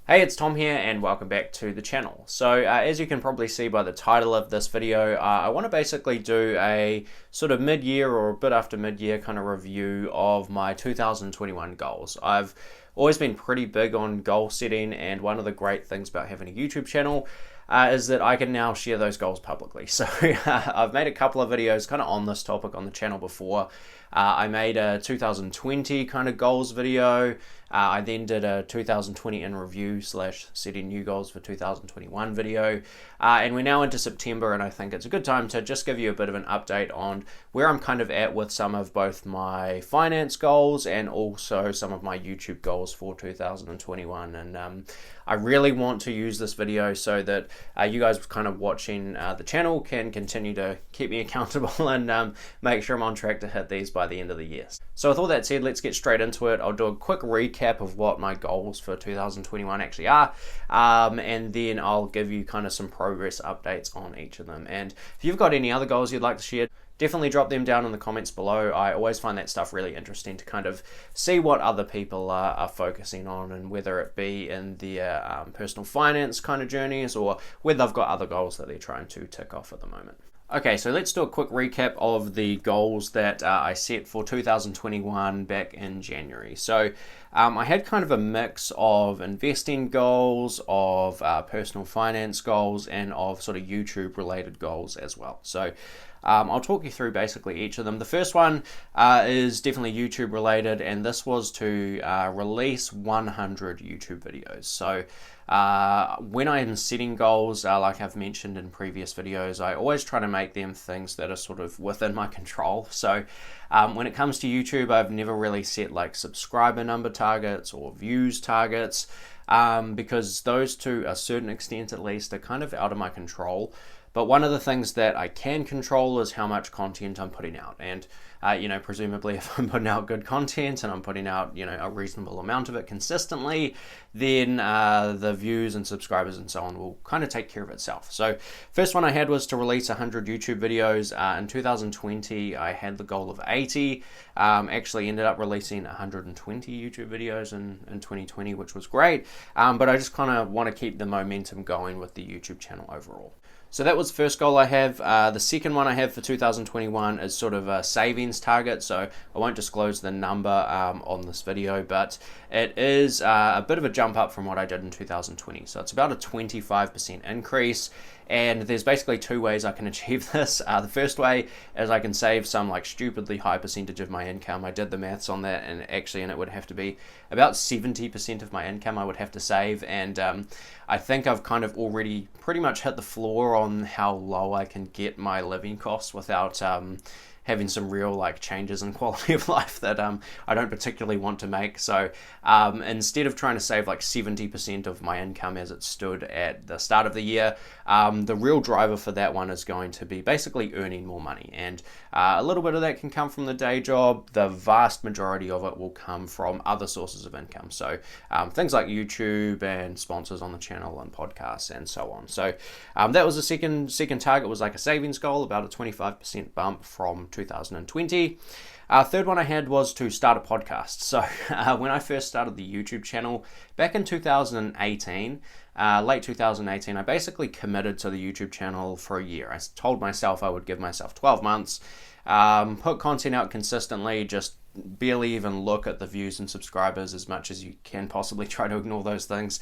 Hey, it's Tom here and welcome back to the channel. So as you can probably see by the title of this video, I want to basically do a sort of mid-year or a bit after mid-year kind of review of my 2021 goals. I've always been pretty big on goal setting, and one of the great things about having a YouTube channel is that I can now share those goals publicly. So I've made a couple of videos kind of on this topic on the channel before. I made a 2020 kind of goals video. I then did a 2020 in review / setting new goals for 2021 video. And we're now into September, and I think it's a good time to just give you a bit of an update on where I'm kind of at with some of both my finance goals and also some of my YouTube goals for 2021. And I really want to use this video so that you guys kind of watching the channel can continue to keep me accountable and make sure I'm on track to hit these by the end of the year. So with all that said, let's get straight into it. I'll do a quick recap of what my goals for 2021 actually are, and then I'll give you kind of some progress updates on each of them. And if you've got any other goals you'd like to share, definitely drop them down in the comments below. I always find that stuff really interesting to kind of see what other people are focusing on, and whether it be in their personal finance kind of journeys or whether they've got other goals that they're trying to tick off at the moment. Okay, so let's do a quick recap of the goals that I set for 2021 back in January. So I had kind of a mix of investing goals, of personal finance goals, and of sort of YouTube related goals as well. So I'll talk you through basically each of them. The first one is definitely YouTube related, and this was to release 100 YouTube videos. So when I'm setting goals, like I've mentioned in previous videos, I always try to make them things that are sort of within my control. So when it comes to YouTube, I've never really set like subscriber number targets or views targets, because those to a certain extent at least are kind of out of my control. But one of the things that I can control is how much content I'm putting out. And, presumably if I'm putting out good content and I'm putting out, a reasonable amount of it consistently, then the views and subscribers and so on will kind of take care of itself. So first one I had was to release 100 YouTube videos. In 2020, I had the goal of 80. Actually ended up releasing 120 YouTube videos in 2020, which was great. But I just kind of want to keep the momentum going with the YouTube channel overall. So that was the first goal I have. The second one I have for 2021 is sort of a savings target. So I won't disclose the number on this video, but it is a bit of a jump up from what I did in 2020. So it's about a 25% increase. And there's basically two ways I can achieve this. The first way is I can save some like stupidly high percentage of my income. I did the maths on that, and it would have to be about 70% of my income I would have to save. And I think I've kind of already pretty much hit the floor on how low I can get my living costs without having some real like changes in quality of life that I don't particularly want to make. So instead of trying to save like 70% of my income as it stood at the start of the year, the real driver for that one is going to be basically earning more money. And a little bit of that can come from the day job. The vast majority of it will come from other sources of income. So things like YouTube and sponsors on the channel and podcasts and so on. So that was the second target, was like a savings goal, about a 25% bump from 2020. Third one I had was to start a podcast. So when I first started the YouTube channel back in 2018, late 2018, I basically committed to the YouTube channel for a year. I told myself I would give myself 12 months, put content out consistently, just barely even look at the views and subscribers as much as you can possibly, try to ignore those things,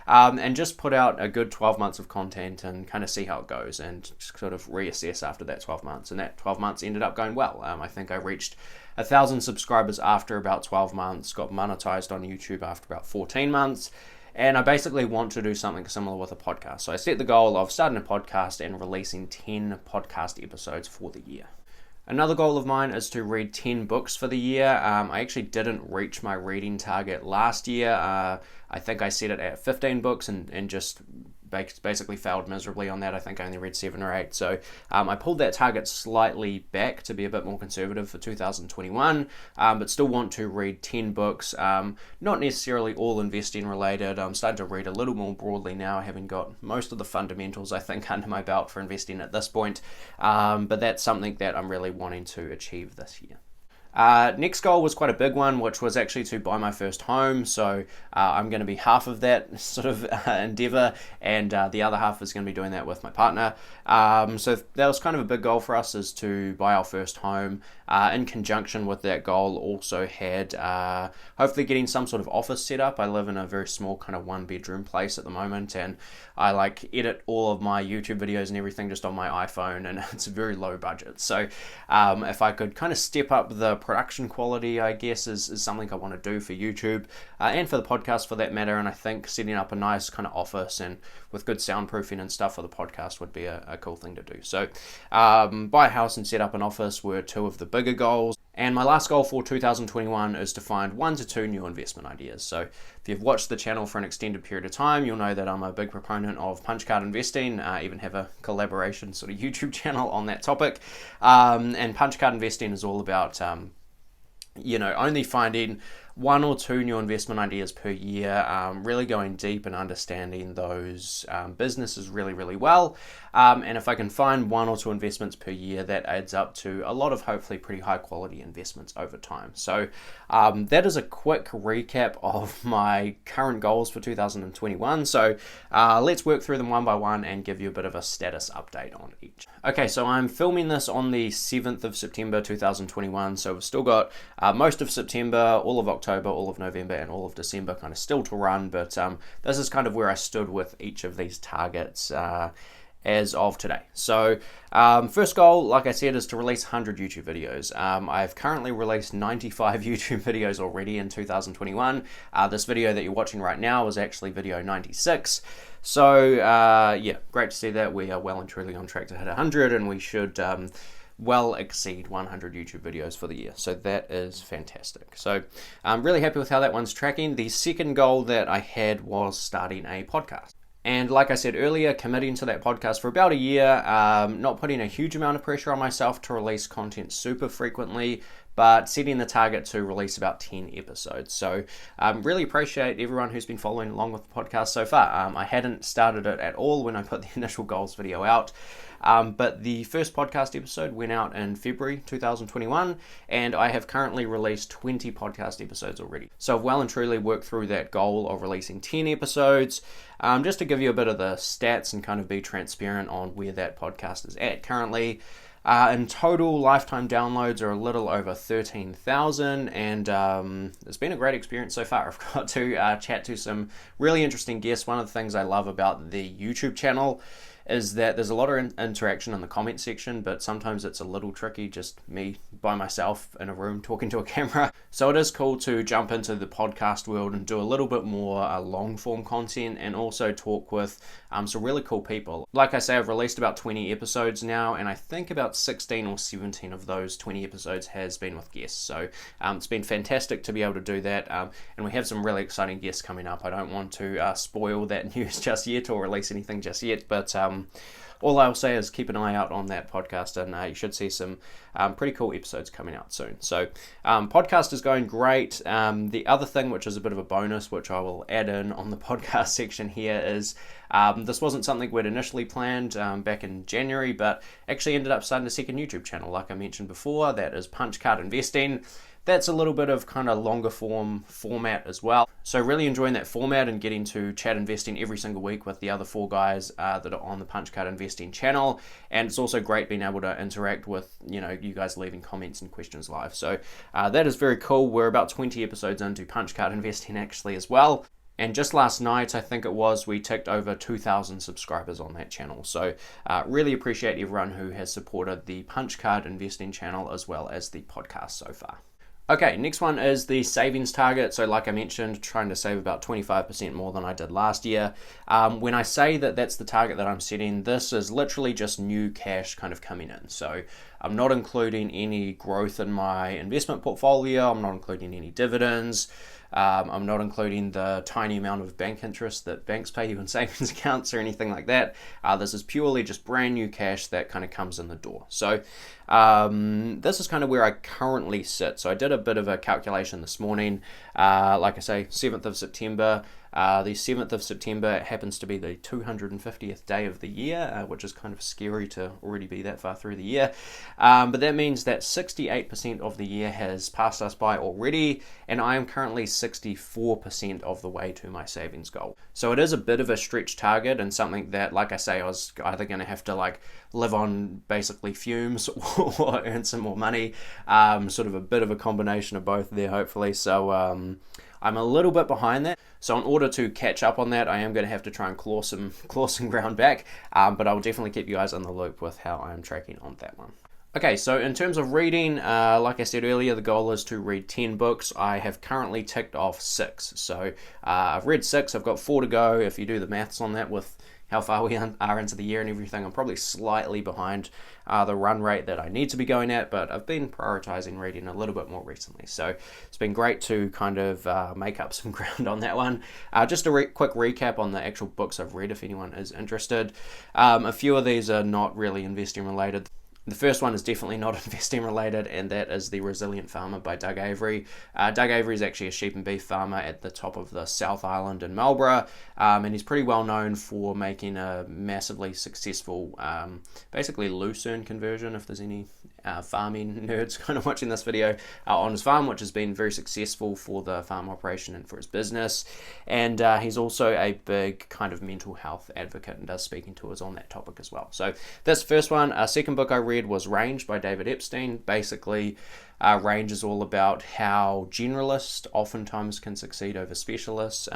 and just put out a good 12 months of content and kind of see how it goes and sort of reassess after that 12 months. And that 12 months ended up going well. I think I reached 1,000 subscribers after about 12 months, got monetized on YouTube after about 14 months. And I basically want to do something similar with a podcast. So I set the goal of starting a podcast and releasing 10 podcast episodes for the year. Another goal of mine is to read 10 books for the year. I actually didn't reach my reading target last year. I think I set it at 15 books and just basically failed miserably on that. I think I only read 7 or 8. So I pulled that target slightly back to be a bit more conservative for 2021, but still want to read 10 books. Not necessarily all investing related. I'm starting to read a little more broadly now, having got most of the fundamentals, I think, under my belt for investing at this point. But that's something that I'm really wanting to achieve this year. Next goal was quite a big one, which was actually to buy my first home. So I'm going to be half of that sort of endeavor, and the other half is going to be doing that with my partner. So that was kind of a big goal for us, is to buy our first home. In conjunction with that goal, also had hopefully getting some sort of office set up. I live in a very small kind of 1-bedroom place at the moment, and I like edit all of my YouTube videos and everything just on my iPhone, and it's a very low budget. So if I could kind of step up the production quality, I guess is something I want to do for YouTube and for the podcast for that matter. And I think setting up a nice kind of office and with good soundproofing and stuff for the podcast would be a cool thing to do. So buy a house and set up an office were two of the bigger goals. And my last goal for 2021 is to find 1 to 2 new investment ideas. So if you've watched the channel for an extended period of time, you'll know that I'm a big proponent of punch card investing. Even have a collaboration sort of YouTube channel on that topic. And punch card investing is all about only finding 1 or 2 new investment ideas per year, really going deep and understanding those businesses really, really well. And if I can find 1 or 2 investments per year, that adds up to a lot of hopefully pretty high quality investments over time. So that is a quick recap of my current goals for 2021. So let's work through them one by one and give you a bit of a status update on each. Okay, so I'm filming this on the 7th of September 2021. So we've still got most of September, all of October, all of November, and all of December kind of still to run. But this is kind of where I stood with each of these targets as of today. So first goal, like I said, is to release 100 YouTube videos. I've currently released 95 YouTube videos already in 2021. This video that you're watching right now is actually video 96. So yeah, great to see that we are well and truly on track to hit 100, and we should well exceed 100 YouTube videos for the year. So that is fantastic. So I'm really happy with how that one's tracking. The second goal that I had was starting a podcast. And like I said earlier, committing to that podcast for about a year, not putting a huge amount of pressure on myself to release content super frequently, but setting the target to release about 10 episodes. So really appreciate everyone who's been following along with the podcast so far. I hadn't started it at all when I put the initial goals video out. But the first podcast episode went out in February 2021, and I have currently released 20 podcast episodes already. So I've well and truly worked through that goal of releasing 10 episodes. Just to give you a bit of the stats and kind of be transparent on where that podcast is at currently. In total, lifetime downloads are a little over 13,000, and it's been a great experience so far. I've got to chat to some really interesting guests. One of the things I love about the YouTube channel is that there's a lot of interaction in the comment section, but sometimes it's a little tricky, just me by myself in a room talking to a camera. So it is cool to jump into the podcast world and do a little bit more long form content, and also talk with some really cool people. Like I say, I've released about 20 episodes now, and I think about 16 or 17 of those 20 episodes has been with guests. So it's been fantastic to be able to do that, and we have some really exciting guests coming up. I don't want to spoil that news just yet or release anything just yet, but all I'll say is keep an eye out on that podcast, and you should see some pretty cool episodes coming out soon. So podcast is going great. The other thing, which is a bit of a bonus, which I will add in on the podcast section here, is this wasn't something we'd initially planned back in January, but actually ended up starting a second YouTube channel, like I mentioned before. That is Punch Card Investing. That's a little bit of kind of longer format as well. So really enjoying that format and getting to chat investing every single week with the other 4 guys that are on the Punch Card Investing channel. And it's also great being able to interact with, you guys leaving comments and questions live. So that is very cool. We're about 20 episodes into Punch Card Investing actually as well. And just last night, I think it was, we ticked over 2,000 subscribers on that channel. So really appreciate everyone who has supported the Punch Card Investing channel as well as the podcast so far. Okay, next one is the savings target. So like I mentioned, trying to save about 25% more than I did last year. When I say that that's the target that I'm setting, this is literally just new cash kind of coming in. So I'm not including any growth in my investment portfolio. I'm not including any dividends. I'm not including the tiny amount of bank interest that banks pay you in savings accounts or anything like that. This is purely just brand new cash that kind of comes in the door. So this is kind of where I currently sit. So I did a bit of a calculation this morning. Like I say, 7th of September. The 7th of September happens to be the 250th day of the year, which is kind of scary to already be that far through the year. But that means that 68% of the year has passed us by already, and I am currently 64% of the way to my savings goal. So it is a bit of a stretch target, and something that, like I say, I was either going to have to like live on basically fumes or earn some more money. Sort of a bit of a combination of both there, hopefully. So I'm a little bit behind that. So in order to catch up on that, I am going to have to try and claw some ground back. But I will definitely keep you guys in the loop with how I'm tracking on that one. Okay, so in terms of reading, like I said earlier, the goal is to read 10 books. I have currently ticked off 6. So I've read 6, I've got 4 to go. If you do the maths on that with how far we are into the year and everything, I'm probably slightly behind the run rate that I need to be going at, but I've been prioritizing reading a little bit more recently. So it's been great to kind of make up some ground on that one. Just a quick recap on the actual books I've read if anyone is interested. A few of these are not really investing related. The first one is definitely not investing related, and that is The Resilient Farmer by Doug Avery. Doug Avery is actually a sheep and beef farmer at the top of the South Island in Marlborough, and he's pretty well known for making a massively successful, basically lucerne conversion, if there's any farming nerds kind of watching this video, on his farm, which has been very successful for the farm operation and for his business. And he's also a big kind of mental health advocate and does speaking tours on that topic as well. So that's the first one. Second book I read was Range by David Epstein. Basically, Range is all about how generalists oftentimes can succeed over specialists.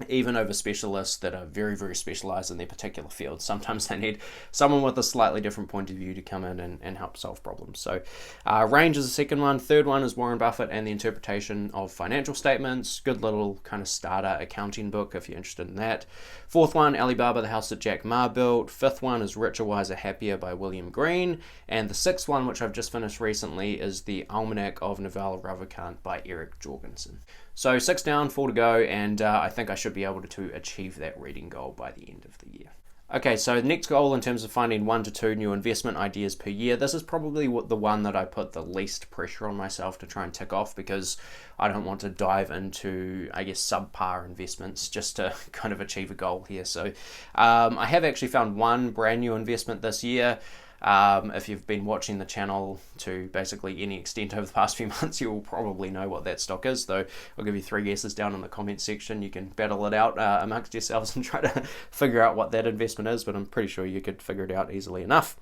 Even over specialists that are very, very specialized in their particular field. Sometimes they need someone with a slightly different point of view to come in and help solve problems. So Range is the second one. Third one is Warren Buffett and the Interpretation of Financial Statements. Good little kind of starter accounting book if you're interested in that. Fourth one, Alibaba, the House that Jack Ma built. Fifth one is Richer, Wiser, Happier by William Green. And the sixth one, which I've just finished recently, is The Almanac of Naval Ravikant by Eric Jorgensen. So 6 down, 4 to go, and I think I should be able to achieve that reading goal by the end of the year. Okay, so the next goal in terms of finding 1 to 2 new investment ideas per year, this is probably the one that I put the least pressure on myself to try and tick off, because I don't want to dive into, I guess, subpar investments just to kind of achieve a goal here. So I have actually found one brand new investment this year. If you've been watching the channel to basically any extent over the past few months, you will probably know what that stock is, though I'll give you 3 guesses down in the comments section. You can battle it out amongst yourselves and try to figure out what that investment is, but I'm pretty sure you could figure it out easily enough.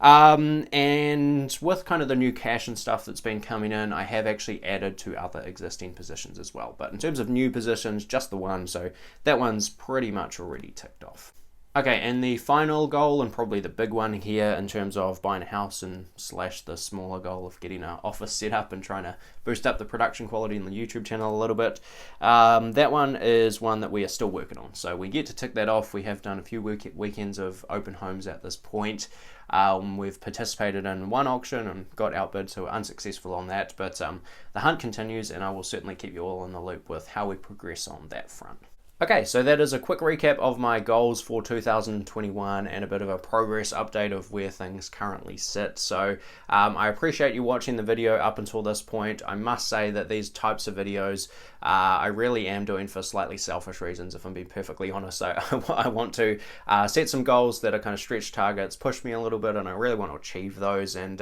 And with kind of the new cash and stuff that's been coming in, I have actually added to other existing positions as well. But in terms of new positions, just the one, so that one's pretty much already ticked off. Okay, and the final goal, and probably the big one here in terms of buying a house and slash the smaller goal of getting an office set up and trying to boost up the production quality in the YouTube channel a little bit, that one is one that we are still working on. So we get to tick that off. We have done a few weekends of open homes at this point. We've participated in one auction and got outbid, so we're unsuccessful on that. But the hunt continues, and I will certainly keep you all in the loop with how we progress on that front. Okay, so that is a quick recap of my goals for 2021 and a bit of a progress update of where things currently sit. So I appreciate you watching the video up until this point. I must say that these types of videos I really am doing for slightly selfish reasons, if I'm being perfectly honest. So I want to set some goals that are kind of stretch targets, push me a little bit, and I really want to achieve those. And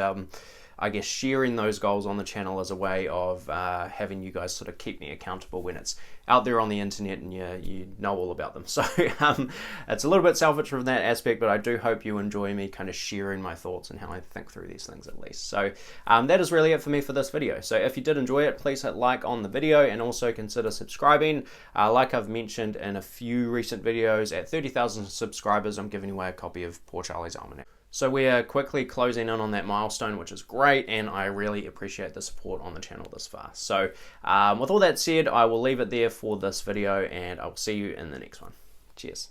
I guess sharing those goals on the channel as a way of having you guys sort of keep me accountable when it's out there on the internet and you know all about them. So it's a little bit selfish from that aspect, but I do hope you enjoy me kind of sharing my thoughts and how I think through these things at least. So that is really it for me for this video. So if you did enjoy it, please hit like on the video and also consider subscribing. Like I've mentioned in a few recent videos, at 30,000 subscribers, I'm giving away a copy of Poor Charlie's Almanac. So we are quickly closing in on that milestone, which is great, and I really appreciate the support on the channel this far. So with all that said, I will leave it there for this video, and I will see you in the next one. Cheers.